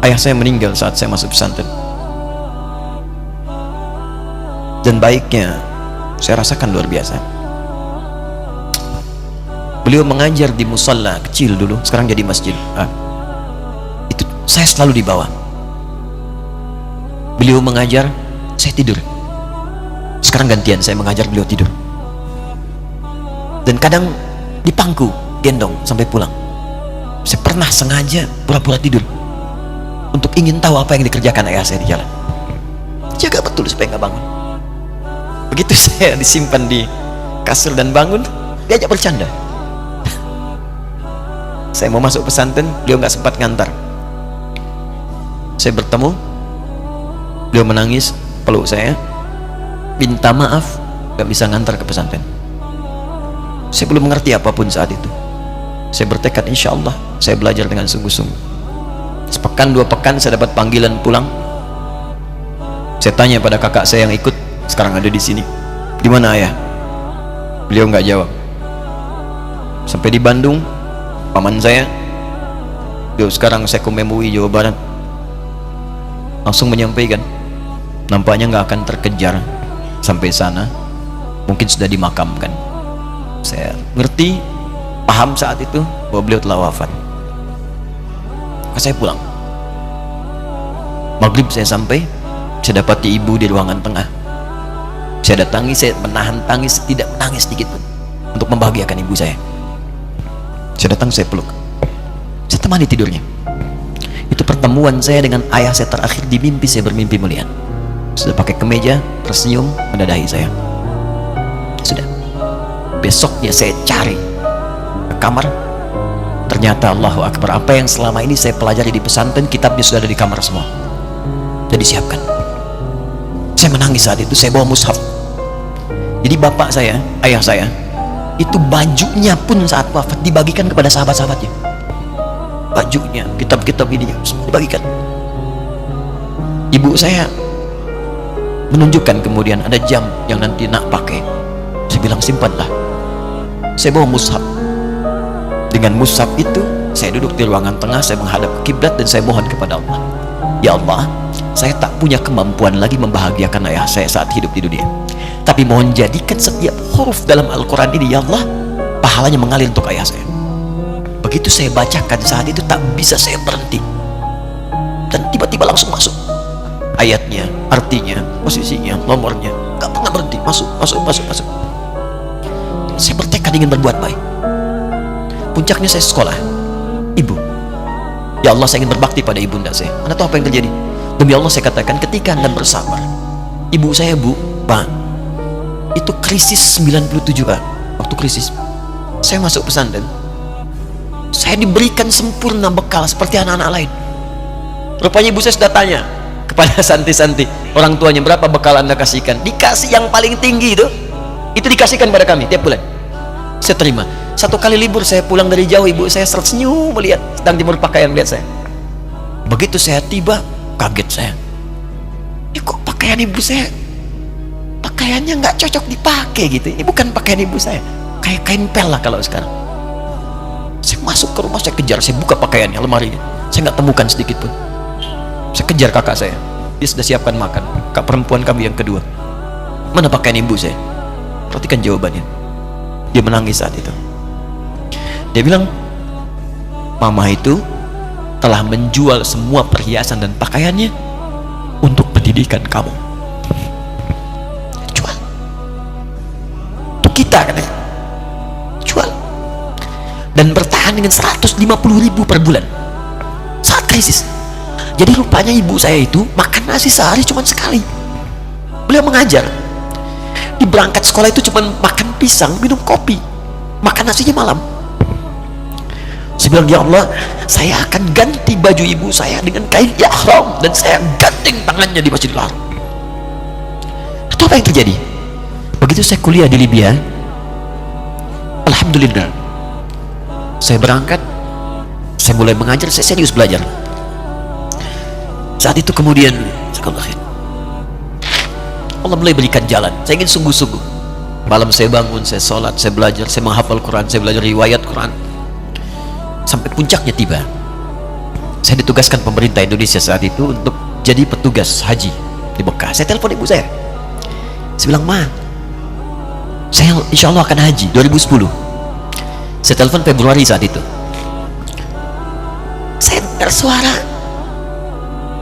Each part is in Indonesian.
Ayah saya meninggal saat saya masuk pesantren, dan baiknya saya rasakan luar biasa. Beliau mengajar di musalla kecil dulu, sekarang jadi masjid. Itu saya selalu di bawah. Beliau mengajar, saya tidur. Sekarang gantian, saya mengajar, beliau tidur. Dan kadang dipangku, gendong sampai pulang. Saya pernah sengaja pura-pura tidur untuk ingin tahu apa yang dikerjakan ayah saya di jalan. Jaga betul supaya nggak bangun. Begitu saya disimpan di kasur dan bangun, diajak bercanda. Saya mau masuk pesantren, beliau nggak sempat ngantar. Saya bertemu, beliau menangis, peluk saya, minta maaf nggak bisa ngantar ke pesantren. Saya belum mengerti apapun saat itu. Saya bertekad, insya Allah saya belajar dengan sungguh-sungguh. Sepekan 2 pekan saya dapat panggilan pulang. Saya tanya pada kakak saya yang ikut, sekarang ada di sini, di mana ayah? Beliau nggak jawab. Sampai di Bandung, paman saya, beliau sekarang Sekom MUI Jawa Barat, langsung menyampaikan, nampaknya nggak akan terkejar sampai sana, mungkin sudah dimakamkan. Saya ngerti, paham saat itu bahwa beliau telah wafat. Maka saya pulang. Maghrib saya sampai, saya dapati ibu di ruangan tengah. Saya datangi, saya menahan tangis, tidak menangis sedikit pun, untuk membahagiakan ibu saya. Saya datang, saya peluk, saya temani tidurnya. Itu pertemuan saya dengan ayah saya terakhir di mimpi. Saya bermimpi melihat sudah pakai kemeja, tersenyum, mendadahi saya. Sudah. Besoknya saya cari ke kamar, ternyata Allahu Akbar, apa yang selama ini saya pelajari di pesantren, kitabnya sudah ada di kamar semua, sudah disiapkan. Saya menangis saat itu. Saya bawa mushaf. Jadi bapak saya, ayah saya, itu bajunya pun saat wafat dibagikan kepada sahabat-sahabatnya. Bajunya, kitab-kitab ini dibagikan. Ibu saya menunjukkan kemudian ada jam yang nanti nak pakai. Saya bilang, simpanlah. Saya bawa mushaf. Dengan mushaf itu saya duduk di ruangan tengah, saya menghadap ke kiblat dan saya mohon kepada Allah, ya Allah, saya tak punya kemampuan lagi membahagiakan ayah saya saat hidup di dunia, tapi mohon jadikan setiap huruf dalam Al-Quran ini, ya Allah, pahalanya mengalir untuk ayah saya. Begitu saya bacakan saat itu, tak bisa saya berhenti, dan tiba-tiba langsung masuk ayatnya, artinya, posisinya, nomornya, gak pernah berhenti, masuk. Saya bertekad ingin berbuat baik. Puncaknya saya sekolah, ibu, ya Allah, saya ingin berbakti pada ibunda saya. Anda tahu apa yang terjadi? Demi Allah saya katakan, ketika Anda bersabar, ibu saya, bu, pak, itu krisis 97 Pak. Waktu krisis saya masuk pesantren, saya diberikan sempurna bekal seperti anak-anak lain. Rupanya ibu saya sudah tanya kepada santi-santi, orang tuanya, berapa bekal Anda kasihkan? Dikasih yang paling tinggi itu dikasihkan pada kami tiap bulan. Saya terima. Satu kali libur saya pulang dari jauh, ibu saya tersenyum melihat sedang jemur pakaian, melihat saya. Begitu saya tiba, kaget saya. Ini kok pakaian ibu saya, pakaiannya nggak cocok dipakai gitu. Ini bukan pakaian ibu saya, kayak kain pel lah kalau sekarang. Saya masuk ke rumah, saya kejar, saya buka pakaiannya, lemarinya, saya nggak temukan sedikit pun. Saya kejar kakak saya, dia sudah siapkan makan. Kak perempuan kami yang kedua, mana pakaian ibu saya? Perhatikan jawabannya. Dia menangis saat itu. Dia bilang, mama itu telah menjual semua perhiasan dan pakaiannya untuk pendidikan kamu. Jual. Untuk kita katanya. Jual. Dan bertahan dengan 150.000 per bulan saat krisis. Jadi rupanya ibu saya itu makan nasi sehari cuma sekali. Beliau mengajar. Di berangkat sekolah itu cuma makan pisang, minum kopi, makan nasinya malam. Saya bilang, ya Allah, saya akan ganti baju ibu saya dengan kain ihram dan saya gandeng tangannya di Masjidil Haram. Itu apa yang terjadi? Begitu saya kuliah di Libya, alhamdulillah, saya berangkat, saya mulai mengajar, saya serius belajar. Saat itu kemudian Allah mulai berikan jalan. Saya ingin sungguh-sungguh. Malam saya bangun, saya sholat, saya belajar, saya menghafal Quran, saya belajar riwayat Quran. Sampai puncaknya tiba. Saya ditugaskan pemerintah Indonesia saat itu untuk jadi petugas haji di Mekah. Saya telepon ibu saya bilang, Ma, saya insya Allah akan haji 2010. Saya telepon Februari saat itu. Saya dengar suara,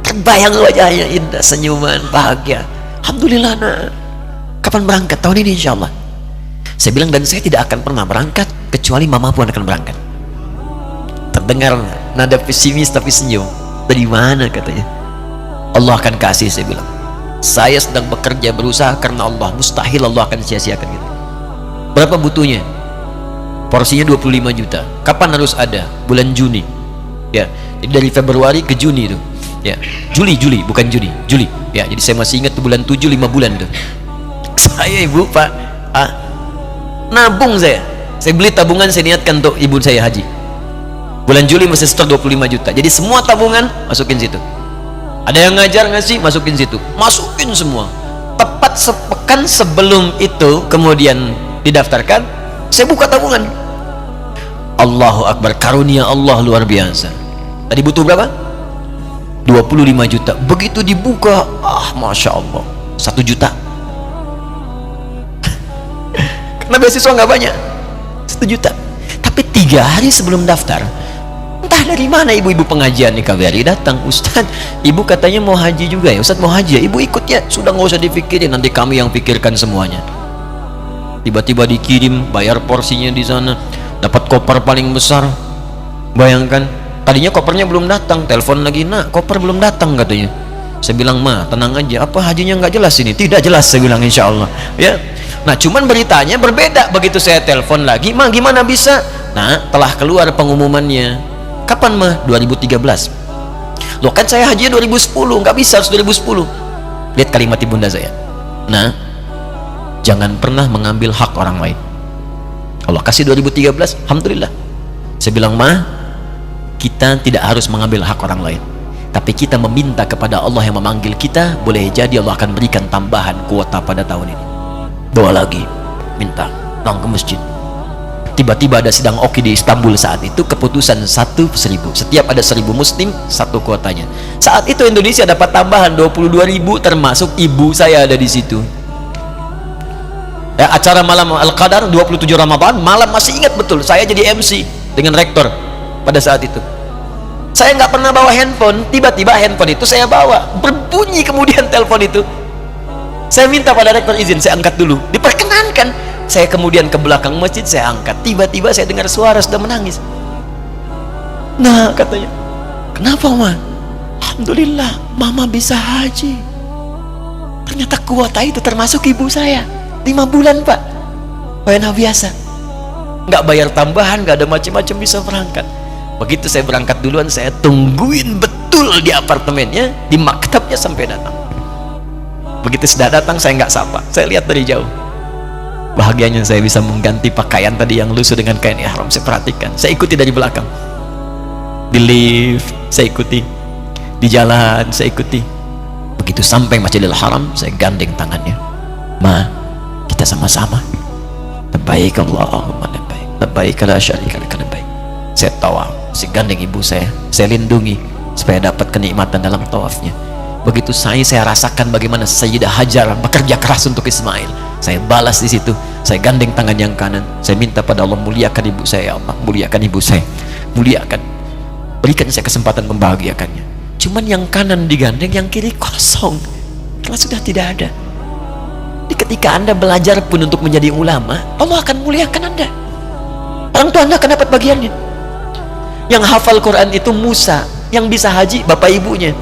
terbayang wajahnya indah, senyuman, bahagia. Alhamdulillah nak, kapan berangkat? Tahun ini insya Allah. Saya bilang, dan saya tidak akan pernah berangkat kecuali mama pun akan berangkat. Terdengar nada pesimis tapi senyum. Dari mana katanya? Allah akan kasih, saya bilang. Saya sedang bekerja berusaha karena Allah, mustahil Allah akan sia-siakan gitu. Berapa butuhnya? Porsinya 25 juta. Kapan harus ada? Bulan Juni. Ya, jadi dari Februari ke Juni itu. Ya, Juli bukan Juni, Juli. Ya, jadi saya masih ingat tuh bulan 7, 5 bulan tuh. Saya ibu, Pak, nabung saya. Saya beli tabungan, saya niatkan untuk ibu saya haji. Bulan Juli masih setor 25 juta. Jadi semua tabungan masukin situ. Ada yang ngajar ngasih, masukin situ. Masukin semua. Tepat sepekan sebelum itu kemudian didaftarkan, saya buka tabungan. Allahu Akbar, karunia Allah luar biasa. Tadi butuh berapa? 25 juta. Begitu dibuka, Masya Allah, 1 juta. Karena beasiswa nggak banyak, 1 juta. Tapi 3 hari sebelum daftar, entah dari mana ibu-ibu pengajian nih KBRI datang, Ustaz, ibu katanya mau haji juga ya? Ustaz mau haji ya? Ibu ikut ya? Sudah nggak usah dipikirin, nanti kami yang pikirkan semuanya. Tiba-tiba dikirim, bayar porsinya di sana, dapat koper paling besar. Bayangkan, tadinya kopernya belum datang, telepon lagi, nak koper belum datang katanya. Saya bilang, Ma, tenang aja, apa hajinya nggak jelas ini? Tidak jelas, saya bilang, insya Allah ya. Nah, cuman beritanya berbeda. Begitu saya telepon lagi, Ma, gimana bisa? Nah, telah keluar pengumumannya. Kapan, Ma? 2013. Loh, kan saya haji 2010, nggak bisa, harus 2010. Lihat kalimat ibunda saya. Nah, jangan pernah mengambil hak orang lain. Allah kasih 2013, alhamdulillah. Saya bilang, Ma, kita tidak harus mengambil hak orang lain, tapi kita meminta kepada Allah yang memanggil kita. Boleh jadi Allah akan berikan tambahan kuota pada tahun ini. Doa lagi, minta, datang ke masjid. Tiba-tiba ada sidang oki di Istanbul saat itu, keputusan 1/1000. Setiap ada 1000 muslim, 1 kuotanya. Saat itu Indonesia dapat tambahan 22.000, termasuk ibu saya ada di situ. Ya, acara malam Al-Qadar 27 Ramadan, malam masih ingat betul, saya jadi MC dengan rektor pada saat itu. Saya nggak pernah bawa handphone, tiba-tiba handphone itu saya bawa, berbunyi kemudian telepon itu. Saya minta pada rektor izin, saya angkat dulu, diperkenankan. Saya kemudian ke belakang masjid, saya angkat. Tiba-tiba saya dengar suara sudah menangis. Nah, katanya, kenapa, Ma? Alhamdulillah, Mama bisa haji. Ternyata kuota itu termasuk ibu saya. 5 bulan, Pak. Wena biasa. Nggak bayar tambahan, nggak ada macam-macam, bisa berangkat. Begitu saya berangkat duluan, saya tungguin betul di apartemennya, di maktabnya sampai datang. Begitu sudah datang, saya nggak sapa, saya lihat dari jauh. Bahagianya saya bisa mengganti pakaian tadi yang lusuh dengan kain ihram. Saya perhatikan, saya ikuti dari belakang. Di lift, saya ikuti. Di jalan, saya ikuti. Begitu sampai Masjidil Haram, saya gandeng tangannya. Ma, kita sama-sama. Labbaik Allahumma labbaik. Labbaik la syarika lak labbaik. Saya tawaf, saya gandeng ibu saya lindungi supaya dapat kenikmatan dalam tawafnya. Begitu saya rasakan bagaimana Sayyidah Hajar bekerja keras untuk Ismail. Saya balas di situ. Saya gandeng tangan yang kanan. Saya minta pada Allah, muliakan ibu saya, ya Allah, muliakan ibu saya, muliakan, berikan saya kesempatan membahagiakannya. Cuman yang kanan digandeng, yang kiri kosong, karena sudah tidak ada. Jadi ketika Anda belajar pun untuk menjadi ulama, Allah akan muliakan Anda. Orang tua Anda akan dapat bagiannya. Yang hafal Quran itu Musa, yang bisa haji bapak ibunya.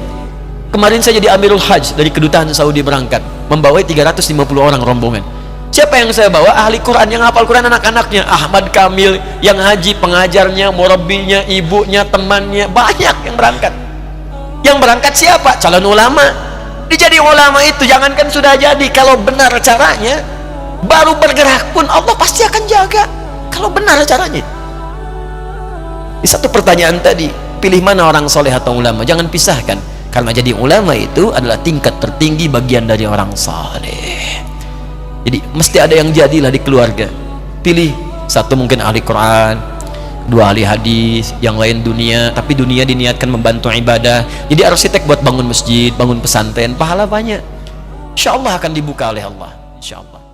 Kemarin saya jadi Amirul Hajj dari kedutaan Saudi, berangkat membawa 350 orang rombongan. Siapa yang saya bawa? Ahli Quran, yang hafal Quran anak-anaknya. Ahmad Kamil yang haji, pengajarnya, murabinya, ibunya, temannya, banyak yang berangkat. Yang berangkat siapa? Calon ulama. Dijadi ulama itu jangankan sudah jadi, kalau benar caranya, baru bergerak pun Allah pasti akan jaga. Kalau benar caranya. Di satu pertanyaan tadi, pilih mana orang soleh atau ulama? Jangan pisahkan. Karena jadi ulama itu adalah tingkat tertinggi bagian dari orang saleh. Jadi mesti ada yang jadilah di keluarga. Pilih satu, mungkin ahli Quran, dua ahli hadis, yang lain dunia, tapi dunia diniatkan membantu ibadah. Jadi arsitek buat bangun masjid, bangun pesantren, pahala banyak. Insya Allah akan dibuka oleh Allah, insya Allah.